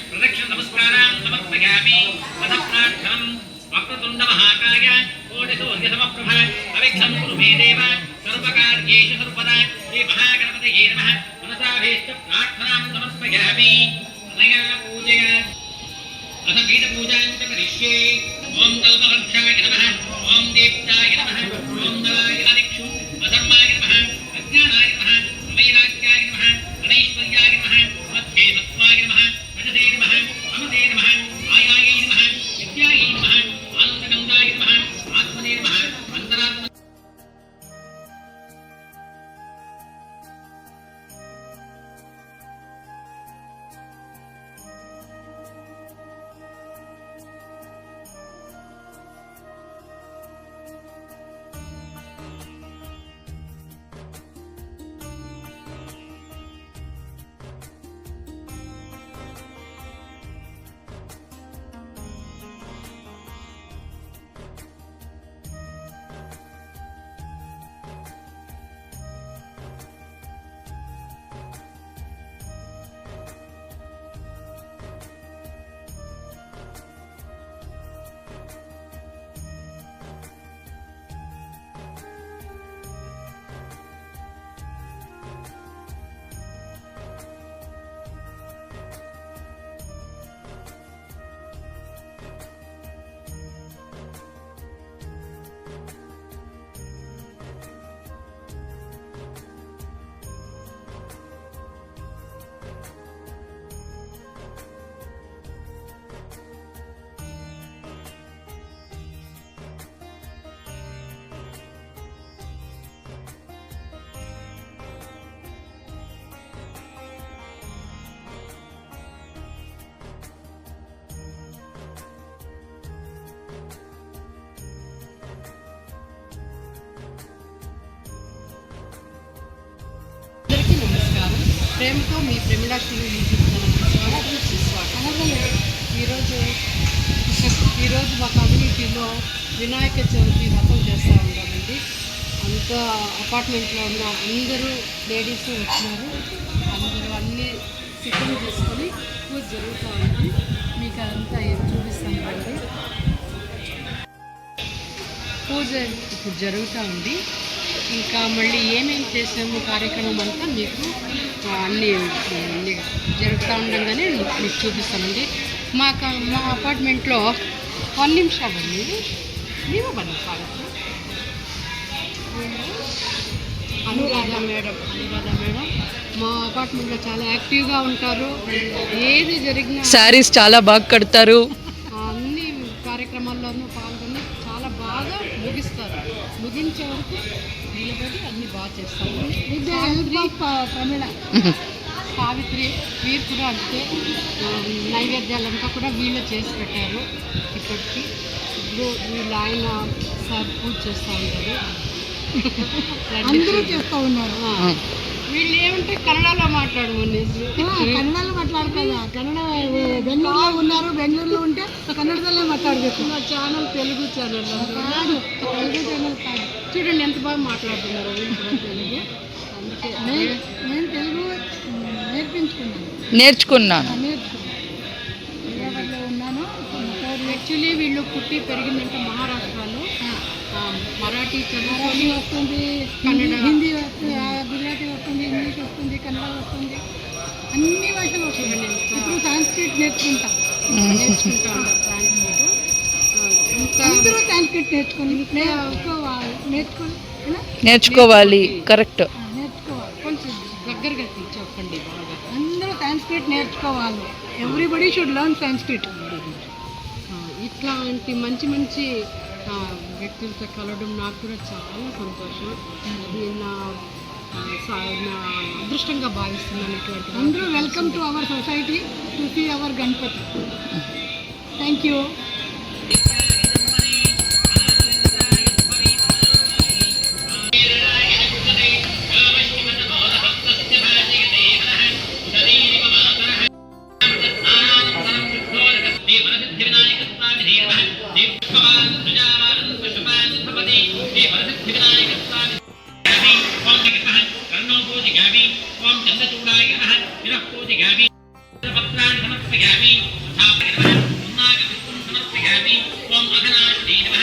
प्रदक्षिण नमस्कारां समर्पयामि पदप्रार्थनं वक्रतुण्ड महाकाय कोटिसूर्य समप्रभ अविघ्नं कुरु मे देव सर्वकार्येषु सर्वदा श्री महागणपतये नमः मनसाभीष्ट प्रार्थनां समर्पयामि अनया पूजया अथ पीठपूजां च करिष्ये ओम कल्पवृक्षाय नमः ओम दीप्ताय नमः ओम नलाय दिक्षु अधर्माय नमः अज्ञानाय नमः अवैराग्याय नमः अनैश्वर्याय नमः मध्ये तत्त्वाय नमः रजसे नमः अमसे नमः आयायै नमः विद्यायै नमः आनन्दगङ्गाय नमः आत्मने नमः अन्तरात्म ప్రేమతో మీ ప్రమిళాక్షులు స్వాగతం. ఈరోజు మా కమ్యూనిటీలో వినాయక చవితి వ్రతం చేస్తూ ఉంటామండి. అంతా అపార్ట్మెంట్లో ఉన్న అందరూ లేడీస్ వచ్చినారు. అందరూ అన్నీ సిద్ధం చేసుకొని పూజ జరుగుతూ ఉంది. మీకు అంతా చూపిస్తాను అండి. పూజ ఇప్పుడు జరుగుతూ ఉంది. ఇంకా మళ్ళీ ఏమేమి చేసాము కార్యక్రమం అంతా మీకు అన్నీ జరుగుతూ ఉండగానే మీకు చూపిస్తామండి. మా అపార్ట్మెంట్లో 1 నిమిషం అండి నీవు బండి స్వాగతం. అనురాధ మేడం మా అపార్ట్మెంట్లో చాలా యాక్టివ్గా ఉంటారు. ఏది జరిగినా శారీస్ చాలా బాగా కడతారు. అన్ని కార్యక్రమాల్లోనూ పాల్గొని చాలా బాగా ముగిస్తారు. ముగించే వరకు నిలబడి అన్ని బాగా చేస్తారు. సావిత్రి వీరు కూడా అంతే. నైవేద్యాలంతా కూడా వీళ్ళు చేసి పెట్టారు. ఇప్పటికి ఇప్పుడు వీళ్ళు ఆయన సార్ పూజ చేస్తూ ఉంటారు. అందరూ చేస్తూ ఉన్నారు. వీళ్ళు ఏమంటే కన్నడలో మాట్లాడమనేసి కన్నడలో మాట్లాడుతుందా? కన్నడ బెంగళూరులో ఉన్నారు. బెంగళూరులో ఉంటే కన్నడలోనే మాట్లాడಬೇಕು. నా ఛానల్ తెలుగు ఛానల్ కాదు, తెలుగు ఛానల్ కాదు. చూడండి ఎంత బాగా మాట్లాడుతున్నారు తెలుగు. అందుకే నేను తెలుగు నేర్చుకున్నాను. విజయవాడలో ఉన్నాను. యాక్చువల్లీ వీళ్ళు పుట్టి పెరిగిందంటే మహారాష్ట్రలో. మరాఠీ చదువుకొని వస్తుంది, కన్నడ హిందీ వస్తుంది, గుజరాతీ వస్తుంది, ఇంగ్లీష్ వస్తుంది, కన్నడ వస్తుంది, అన్ని భాషలు వస్తుంది. ఇప్పుడు సాంస్క్రిట్ నేర్చుకుంటాం సాంస్క్రిట్. ఇంకా అందరూ సాంస్క్రిట్ నేర్చుకోవాలి. కరెక్ట్. నేర్చుకోవాలి. కొంచెం దగ్గరగా చెప్పండి. బాగా అందరూ సాంస్క్రిట్ నేర్చుకోవాలి. Everybody should learn Sanskrit. ఇట్లాంటి మంచి మంచి వ్యక్తులతో కలవడం నాకు కూడా చాలా సంతోషం. అది నా అదృష్టంగా భావిస్తున్నాను. ఇటువంటి అందరూ welcome to our society to see our Ganapati. Thank you. Gabi ఓం చంద్రచూడాయ నమః విరహ్పూజిగామి పత్రాన్ని సమర్పయామి సమర్పయామి ఓం అఘనాశినే నమః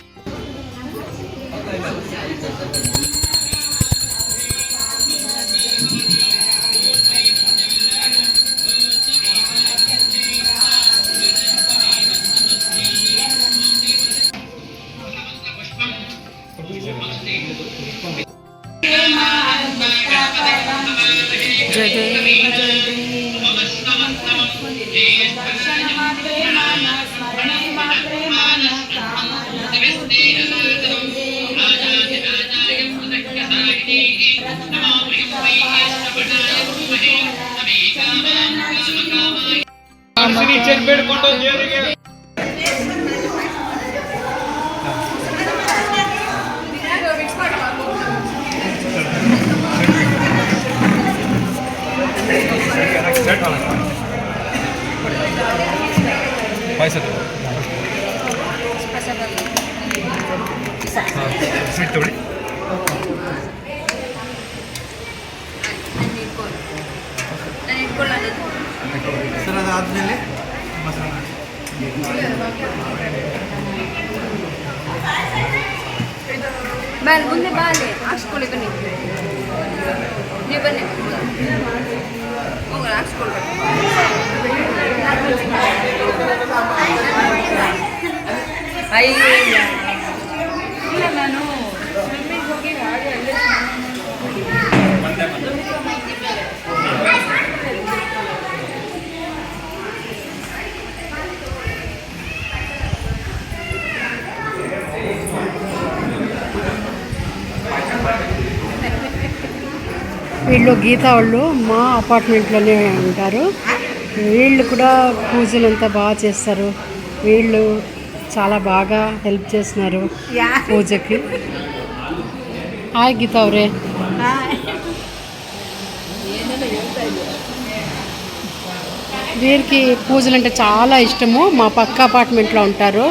ಸರ್ ಅದಾದಮೇಲೆ ಮಸಾಲ ಬಾಲ್ ಮುಂದೆ ಬಾಲೆ ಹಾಕ್ಸ್ಕೊಳ್ಳಿ ಬನ್ನಿ ನೀವು ಬನ್ನಿ ಹೋಗೋಣ ಹಾಕ್ಸ್ಕೊಳ್ಬೇಕು ಅಯ್ಯೋ ಇಲ್ಲ ನಾನು ಸ್ವಿಮ್ಮಿಂಗ್ ಹೋಗಿ ಹಾಗೆ ಅಲ್ಲೇ వీళ్ళు గీత వాళ్ళు మా అపార్ట్మెంట్లోనే ఉంటారు. వీళ్ళు కూడా పూజలు అంతా బాగా చేస్తారు. వీళ్ళు చాలా బాగా హెల్ప్ చేస్తున్నారు పూజకి. హాయ్ గీత ಅವರೇ. వీరికి పూజలు అంటే చాలా ఇష్టము. మా పక్క అపార్ట్మెంట్లో ఉంటారు.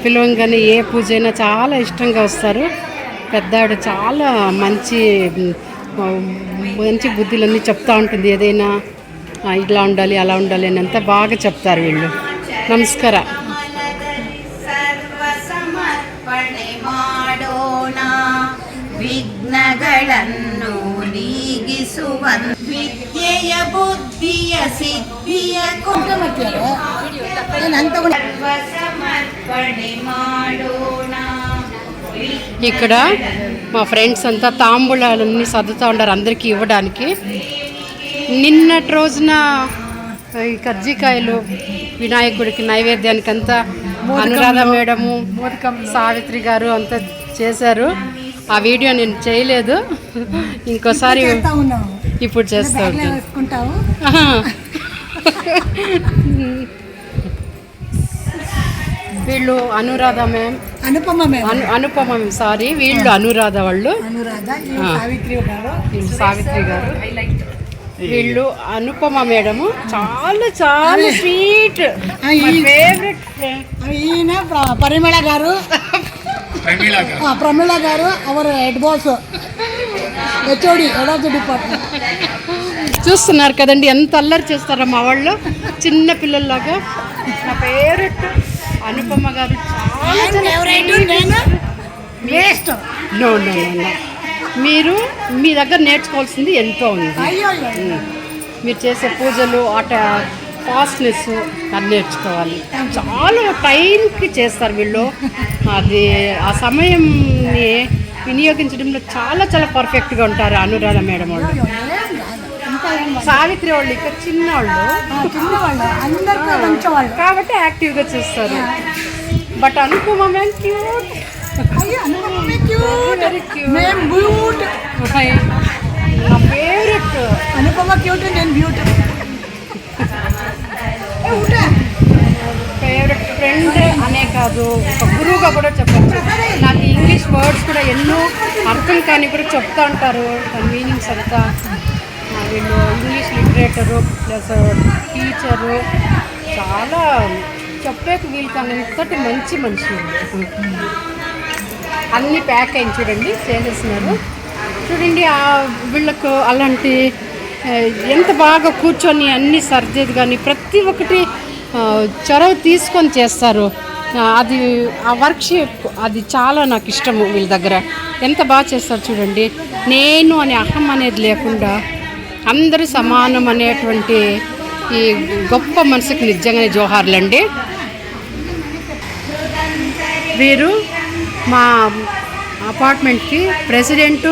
పిలవంగానే ఏ పూజ అయినా చాలా ఇష్టంగా వస్తారు. పెద్దావిడ చాలా మంచి మంచి బుద్ధులన్నీ చెప్తూ ఉంటుంది. ఏదైనా ఇలా ఉండాలి అలా ఉండాలి అని అంతా బాగా చెప్తారు వీళ్ళు. ನಮಸ್ಕಾರ. ಸರ್ವಸಮರ್ಪಣೆ ಮಾಡೋಣ, ವಿಘ್ನಗಳನ್ನು ನೀಗಿಸುವ ವಿದ್ಯೆಯ ಬುದ್ಧಿಯ ಸಿದ್ಧಿಯ ಸರ್ವಸಮರ್ಪಣೆ ಮಾಡೋಣ. ఇక్కడ మా ఫ్రెండ్స్ అంతా తాంబూలాలన్నీ సర్దుతూ ఉంటారు అందరికీ ఇవ్వడానికి. నిన్నటి రోజున ఈ కజ్జికాయలు వినాయకుడికి నైవేద్యానికి అంతా అనురాధ మేడము సావిత్రి గారు అంతా చేశారు. ఆ వీడియో నేను చేయలేదు, ఇంకోసారి ఇప్పుడు చేస్తా ఉంటాను. వీళ్ళు Anuradha ma'am, Anupama ma'am, sorry వీళ్ళు అనురాధ వాళ్ళు, వీళ్ళు సావిత్రి గారు, వీళ్ళు అనుపమ మేడము. చాలా చాలా స్వీట్ ఫేవరెట్. ఈయన పరిమళ గారు, ప్రమీళ గారు hour head boss, HOD, head of the department. చూస్తున్నారు కదండి ఎంత అల్లరి చేస్తారో మా వాళ్ళు, చిన్న పిల్లల్లాగా. నా ఫేవరెట్ అనుపమ గారు. నో నో నో, మీరు మీ దగ్గర నేర్చుకోవాల్సింది ఎంతో ఉంది. మీరు చేసే పూజలు ఆట ఫాస్ట్నెస్ అది నేర్చుకోవాలి. చాలా టైంకి చేస్తారు వీళ్ళు. అది ఆ సమయంని వినియోగించడంలో చాలా చాలా పర్ఫెక్ట్గా ఉంటారు అనురాధ మేడం వాళ్ళు. సావిత్రి వాళ్ళు ఇక్కడ చిన్నవాళ్ళు కాబట్టి యాక్టివ్గా చేస్తారు. But Anupama ma'am cute, very cute. నా ఫేవరెట్ అనుపమ క్యూట్, నేను బ్యూటీ. ఫేవరెట్ ఫ్రెండ్ అనే కాదు, ఒక గురువుగా కూడా చెప్పచ్చు. నాకు ఇంగ్లీష్ వర్డ్స్ కూడా ఎన్నో అర్థం కానీ కూడా చెప్తా ఉంటారు దాని మీనింగ్స్ అంతా. వీళ్ళు ఇంగ్లీష్ లిటరేటరు ప్లస్ టీచరు, చాలా చెప్పేకి వీలు కానంతటి మంచి మనిషి. అన్నీ ప్యాక్ అయింది చూడండి, చేసేస్తున్నారు. చూడండి వీళ్ళకు అలాంటి ఎంత బాగా కూర్చొని అన్ని సర్దేది కానీ ప్రతి ఒక్కటి చొరవ తీసుకొని చేస్తారు. అది ఆ వర్క్షిప్ అది చాలా నాకు ఇష్టము. వీళ్ళ దగ్గర ఎంత బాగా చేస్తారు చూడండి. నేను అనే అహం అనేది లేకుండా అందరూ సమానం అనేటువంటి ఈ గొప్ప మనసుకి నిజంగానే జోహార్లండి. వీరు మా అపార్ట్మెంట్కి ప్రెసిడెంటు,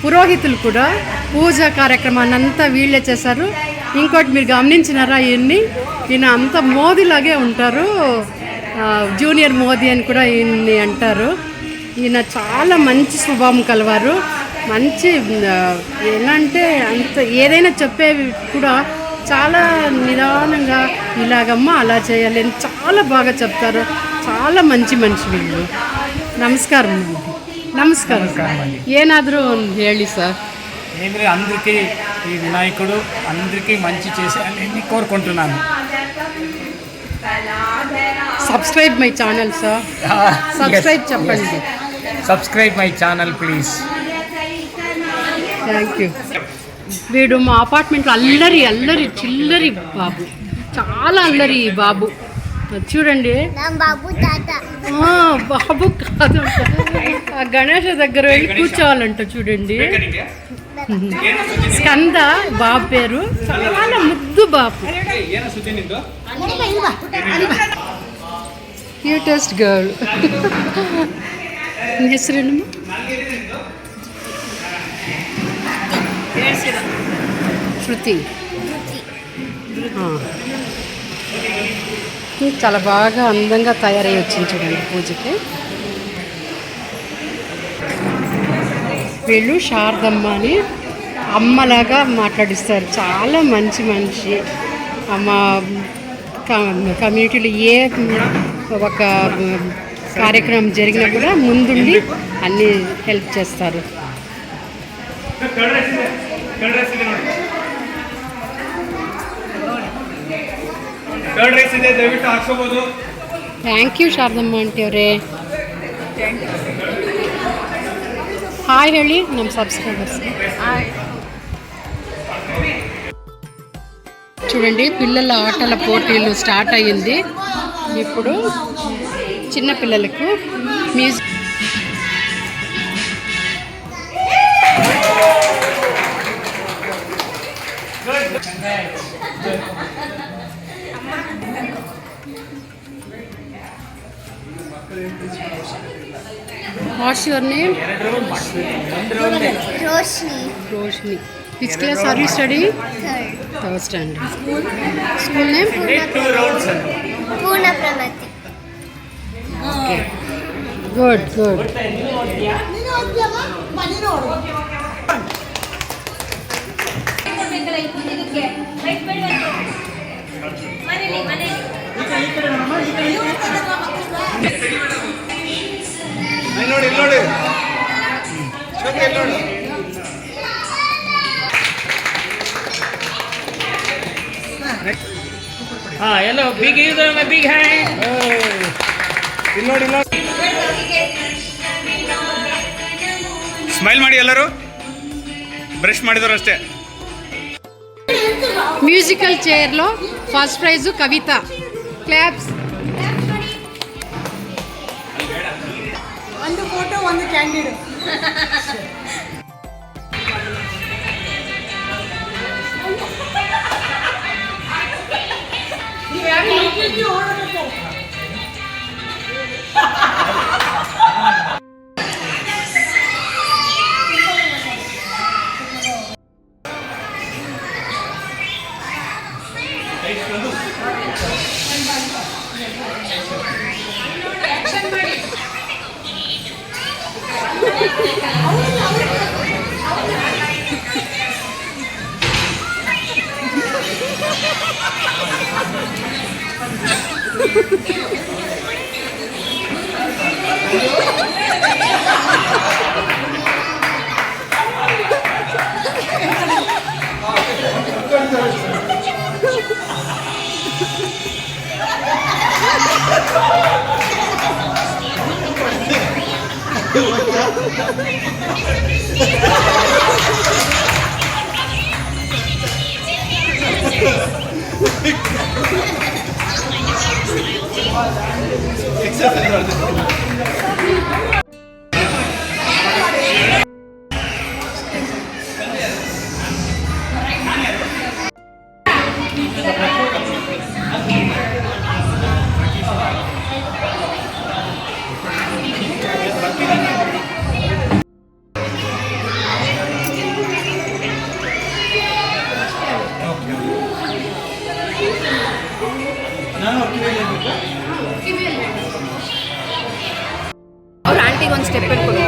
పురోహితులు కూడా పూజా కార్యక్రమాన్ని అంతా వీళ్ళే చేశారు. ఇంకోటి మీరు గమనించినారా, ఈయన అంత మోదీలాగే ఉంటారు, జూనియర్ మోదీ అని కూడా ఈయన్ని అంటారు. ఈయన చాలా మంచి స్వభావం కలవారు. మంచి ఏంటంటే అంత ఏదైనా చెప్పేవి కూడా చాలా నిదానంగా ఇలాగమ్మా అలా చేయాలి అని చాలా బాగా చెప్తారు. చాలా మంచి మనిషి వీళ్ళు. నమస్కారం ಏನಾದರೂ ಒಂದು ಹೇಳಿ ಸರ್. ఏమి అందరికీ ఈ వినాయకుడు అందరికీ మంచి చేసేయాలని కోరుకుంటున్నాను. Subscribe my channel sir. Subscribe చెప్పండి. Subscribe my channel please. Thank you. వీడు మా అపార్ట్మెంట్లో అల్లరి చిల్లరి బాబు, చాలా అల్లరి బాబు. చూడండి, బాబు కాదు, ఆ గణేష దగ్గర వెళ్ళి కూర్చోవాలంట. చూడండి, స్కంద బాబు పేరు, చాలా ముద్దు బాబు, క్యూటెస్ట్ గర్ల్. ಹೆಸರೇನು? శృతి. చాలా బాగా అందంగా తయారై వచ్చింది చూడండి పూజకి. వీళ్ళు శారదమ్మ అని అమ్మలాగా మాట్లాడిస్తారు. చాలా మంచి మనిషి. మా కమ్యూనిటీలో ఏ ఒక కార్యక్రమం జరిగినా కూడా ముందుండి అన్నీ హెల్ప్ చేస్తారు. ಥ್ಯಾಂಕ್ ಯು ಶಾರದಮ್ಮ ಆಂಟಿ ಅವರೇ. ಹಾಯ್ ಹೇಳಿ ನಮ್ಮ ಸಬ್ಸ್ಕ್ರೈಬರ್ಸ್ಗೆ. చూడండి, పిల్లల ఆటల పోటీలు స్టార్ట్ అయ్యింది. ఇప్పుడు చిన్న పిల్లలకు music. What's your name? Roshni. Which class are you studying? Third standard. School name? Purna Pramati. Okay. Good. Hello, big user and a big hand. Smile ಮಾಡಿ ಎಲ್ಲರೂ. ಬ್ರಷ್ ಮಾಡಿದ್ರು ಅಷ್ಟೇ. మ్యూజికల్ చైర్లో ఫస్ట్ ప్రైజు కవిత. Claps. ಒಂದು photo ಒಂದು candid. ಅವ್ರ ಆಂಟಿಗೆ ಒಂದು step ಹೇಳ್ಕೊಡು.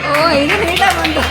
ಓ ಇದು ನೀಟಾಗಿ ಬಂತು.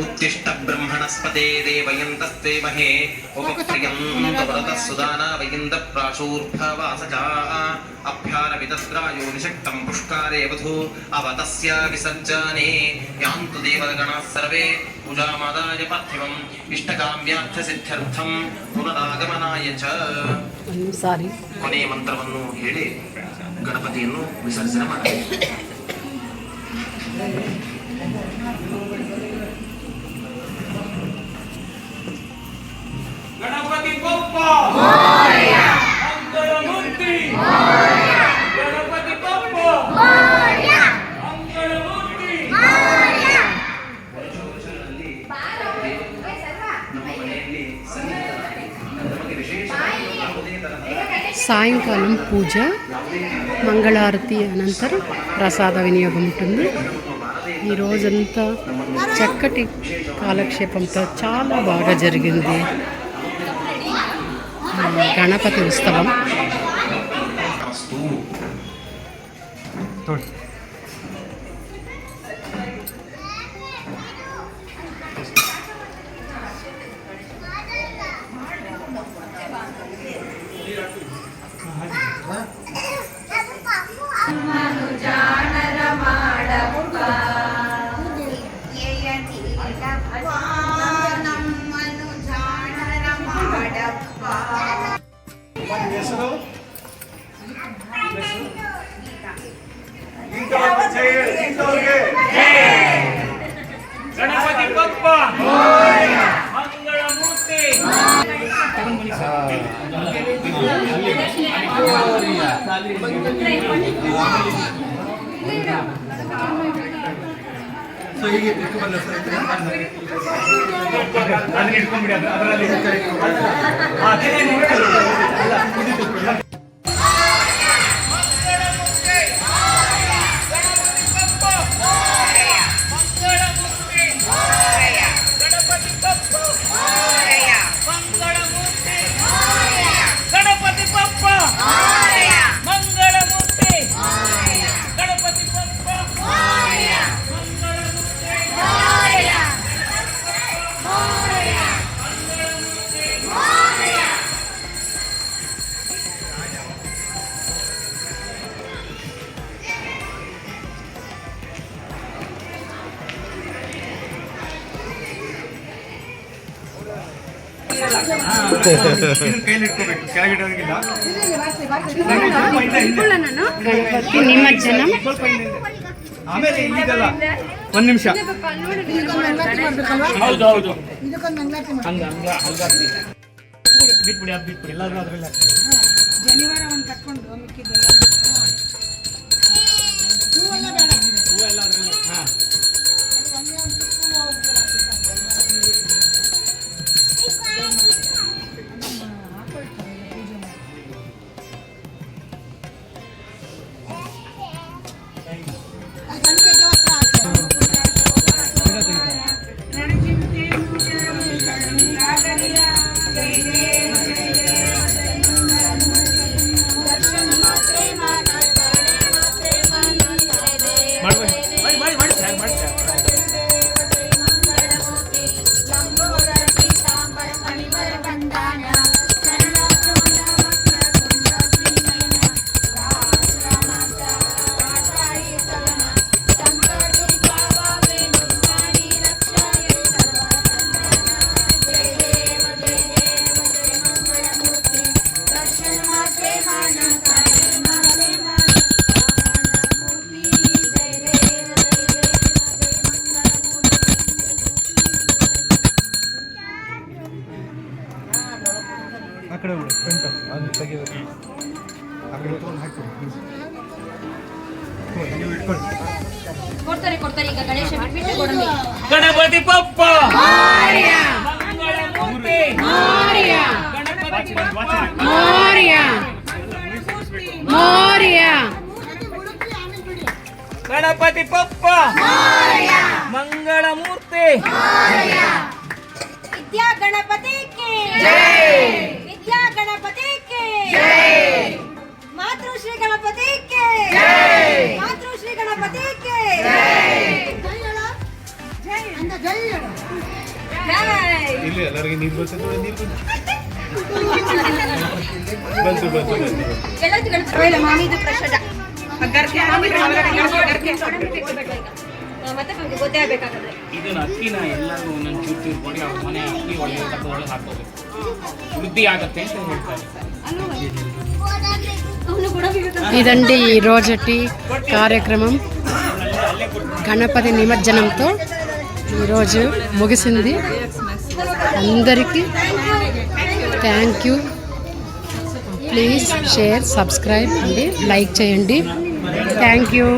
उत्तिष्ठ ब्रह्मणस्पते देवयन्तस्ते महे उपप्रियन्तवरतः सुदाना वयन्त प्राशूर्भवासचा अभ्यारवितस्रायो निषक्तं पुष्कारे वधू अवतस्य विसर्जने यान्तु देवगणाः सर्वे पूजामादाय पार्थिवम् इष्टकाम्यार्थसिद्ध्यर्थं पुनरागमनाय च ಸಾರಿ ಕೊನೆಯ ಮಂತ್ರವನ್ನು ಹೇಳಿ ಗಣಪತಿಯನ್ನು ವಿಸರ್ಜನೆ ಮಾಡಬೇಕು. ಗಣಪತಿ ಬಪ್ಪ ಮೋರ್ಯ ಮಂಗಳಮೂರ್ತಿ ಮೋರ್ಯ ಗಣಪತಿ ಬಪ್ಪ ಮೋರ್ಯ ಮಂಗಳಮೂರ್ತಿ ಮೋರ್ಯ. సాయంకాలం పూజ, మంగళారతి అనంతరం ప్రసాద వినియోగం ఉంటుంది. ఈ రోజంతా చక్కటి కాలక్షేపంతో చాలా బాగా జరిగింది గణపతి ఉత్సవం. ಗಣಪತಿ ಬಪ್ಪ ಮೋರ್ಯ ಮಂಗಳಮೂರ್ತಿ ಸೊ ಹೀಗೆ ಇಟ್ಕೊಂಡ್ಬಲ್ಲ ಸರ್ ಅದನ್ನ ಇಟ್ಕೊಂಡ್ಬಿಡಿ ಅದರಲ್ಲಿ ಕೈಲಿ ಇಟ್ಕೋಬೇಕು, ಕೆಳಗಿಡೋದಿಲ್ಲ. ಗಣಪತಿ ನಿಮಜ್ಜನಂ. ಆಮೇಲೆ ಇಲ್ಲಿಗಲ್ಲ, ಒಂದ್ ನಿಮಿಷ. ಹೌದು ಹೌದು ಇದಕ್ಕೊಂದು ಮಂಗಳಾರತಿ ಮಾಡಿ. ಹಂಗ ಹಂಗ ಹಂಗಾಗ್ತಿ ಬಿಟ್ಬಿಡಿ ಅದು ಬಿಟ್ಬಿಡಿ ಎಲ್ಲಾದ್ರೂ ಅದ್ರಲ್ಲಿ ಆಗ್ತದೆ. ಶನಿವಾರ ಒಂದು ಕಟ್ಕೊಂಡು ಮಿಕ್ಕಿದ್ದೆಲ್ಲ ಹೂವೆಲ್ಲ ಬೇಡ. ಹೂವು ಎಲ್ಲ ಅದ್ರಲ್ಲಿ ಹಾಂ ಒಂದೇ ಒಂದು ಚಿಕ್ಕ ಹೂವು ಹೋಗ್ಬಿಡತ್ತೆ ಸಾಕು. ಹಾಕೊಳ್ತಾರೆ ಎಲ್ಲ ಪೂಜೆ ಮಾಡಿ. ಆ ಗಂಟೆಗೆ ಹತ್ರ ಹಾಕ್ತಾರೆ. ಮಾಡಿ ಸರ್ ಮಾಡಿ ಸರ್. ಆ ಕಡೆ ಬಿಡು, ಫ್ರಂಟ್ ಅದು ತೆಗಿಬೇಕು. ಆ ಕಡೆ ತಗೊಂಡು ಹಾಕ್ಬಿಡಿ. ನೀವು ಇಟ್ಕೊಳ್ಳಿ. ಕೊಡ್ತಾರೆ ಈಗ ಗಣೇಶ ಬಿಟ್ಬಿಟ್ಟು ಕೊಡಂಬಿ. ಗಣಪತಿ ಬಪ್ಪ ಮೋರ್ಯ ಮಂಗಳಮೂರ್ತಿ ಮೋರ್ಯ ಗಣಪತಿ ಮೋರ್ಯ ಮೋರ್ಯ ಗಣಪತಿ ಬಪ್ಪ ಮಂಗಳಮೂರ್ತಿ ವಿದ್ಯಾ ಗಣಪತಿ ಕೆ ವಿದ್ಯಾ ಗಣಪತಿ ಕೆ ಮಾತೃಶ್ರೀ ಗಣಪತಿ ಕೆ ಮಾತೃಶ್ರೀ ಗಣಪತಿ ಕೆ ಜೈ ಅಂತ ಜೈ ಹೇಳು. ಇಲ್ಲಿ ಎಲ್ಲರಿಗೆ ನೀರು ಬರ್ತದೆ, ನೀರು ಬಂತು ಬಂತು ಬಂತು. ಎಲ್ಲದೂ ಗಣಪತಿ ಮಾಮಿದು ಪ್ರಸಾದ ಮತ್ತೆ ನಮ್ಗೆ ಗೊತ್ತೇ ಆಗ್ಬೇಕಾದ್ರೆ ಇದನ್ನ ಅಕ್ಕಿನ ಎಲ್ಲರೂ ಒಂದೊಂದು ಚೂರು ಚೂರು ಕೊಡಿ ಅವ್ರ ಮನೆ ಅಕ್ಕಿ ಒಳ್ಳೆ ತಗೊಳ್ಳಿ ಹಾಕೋಬೇಕು, ವೃದ್ಧಿ ಆಗತ್ತೆ ಅಂತ ಹೇಳ್ತಾರೆ. ಅವನು ಕೂಡ ఇదండి ఈ రోజటి కార్యక్రమం గణపతి నిమజ్జనంతో ఈరోజు ముగిసింది. అందరికీ thank you. Please share subscribe అండి, లైక్ చేయండి. Thank you.